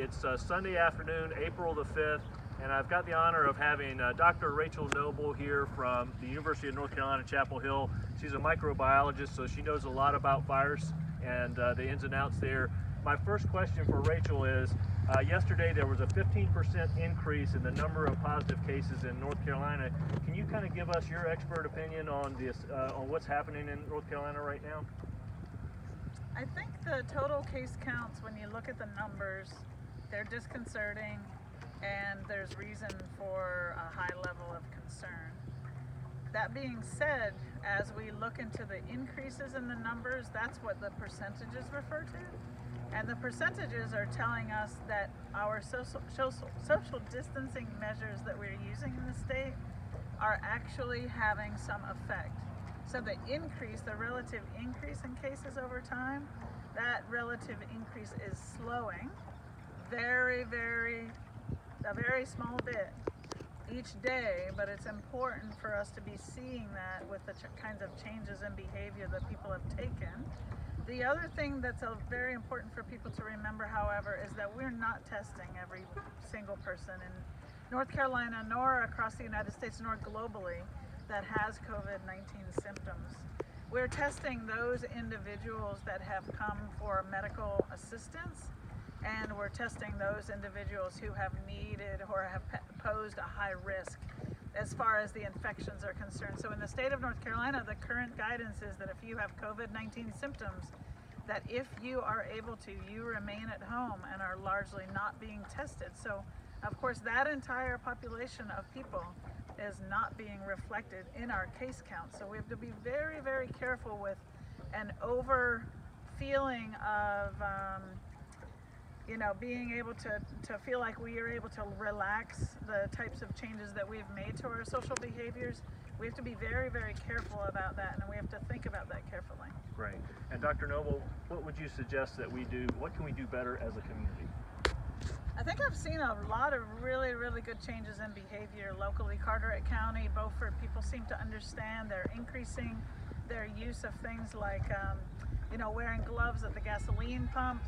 It's Sunday afternoon, April the 5th, and I've got the honor of having Dr. Rachel Noble here from the University of North Carolina, Chapel Hill. She's a microbiologist, so she knows a lot about virus and the ins and outs there. My first question for Rachel is, yesterday there was a 15% increase in the number of positive cases in North Carolina. Can you kind of give us your expert opinion on this, on what's happening in North Carolina right now? I think the total case counts, when you look at the numbers, they're disconcerting, and there's reason for a high level of concern. That being said, as we look into the increases in the numbers, that's what the percentages refer to. And the percentages are telling us that our social distancing measures that we're using in the state are actually having some effect. So the increase, the relative increase in cases over time, that relative increase is slowing a very small bit each day, but it's important for us to be seeing that with the kinds of changes in behavior that people have taken. The other thing that's very important for people to remember, however, is that we're not testing every single person in North Carolina, nor across the United States, nor globally, that has COVID-19 symptoms. We're testing those individuals that have come for medical assistance, and we're testing those individuals who have needed or have posed a high risk as far as the infections are concerned. So in the state of North Carolina, the current guidance is that if you have COVID-19 symptoms, that if you are able to, you remain at home and are largely not being tested. So of course that entire population of people is not being reflected in our case count. So we have to be very, very careful with an over feeling of being able to feel like we are able to relax the types of changes that we've made to our social behaviors. We have to be very, very careful about that, and we have to think about that carefully. Great. And Dr. Noble, what would you suggest that we do? What can we do better as a community? I think I've seen a lot of really, really good changes in behavior locally. Carteret County, Beaufort, people seem to understand. They're increasing their use of things like, wearing gloves at the gasoline pump,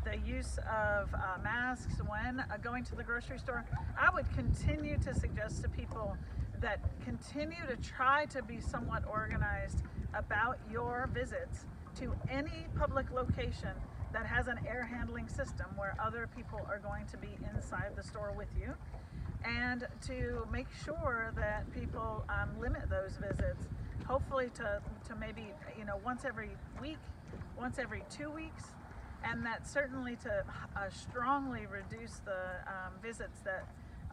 the use of masks when going to the grocery store. I would continue to suggest to people that continue to try to be somewhat organized about your visits to any public location that has an air handling system where other people are going to be inside the store with you, and to make sure that people limit those visits, hopefully to maybe once every week, once every 2 weeks, and that certainly to strongly reduce the visits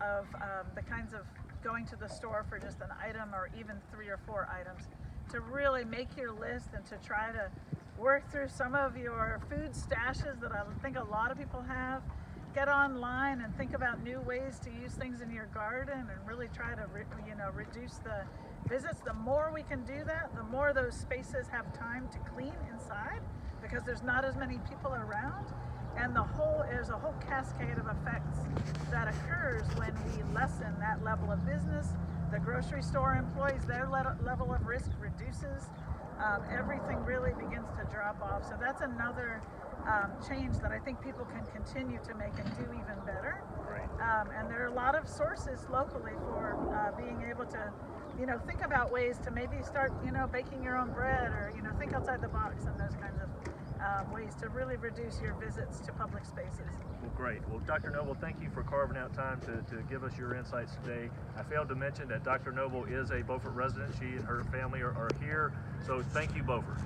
of the kinds of going to the store for just an item or even 3 or 4 items, to really make your list and to try to work through some of your food stashes that I think a lot of people have. Get online and think about new ways to use things in your garden, and really try to reduce the visits. The more we can do that, the more those spaces have time to clean inside, because there's not as many people around, and there's a whole cascade of effects that occurs when we lessen that level of business. The grocery store employees, their level of risk reduces. Everything really begins to drop off. So that's another change that I think people can continue to make and do even better. Right. And there are a lot of sources locally for being able to think about ways to maybe start baking your own bread, or think outside the box, and those kinds of ways to really reduce your visits to public spaces. Well, great. Well, Dr. Noble, thank you for carving out time to give us your insights today. I failed to mention that Dr. Noble is a Beaufort resident. She and her family are here, so thank you, Beaufort.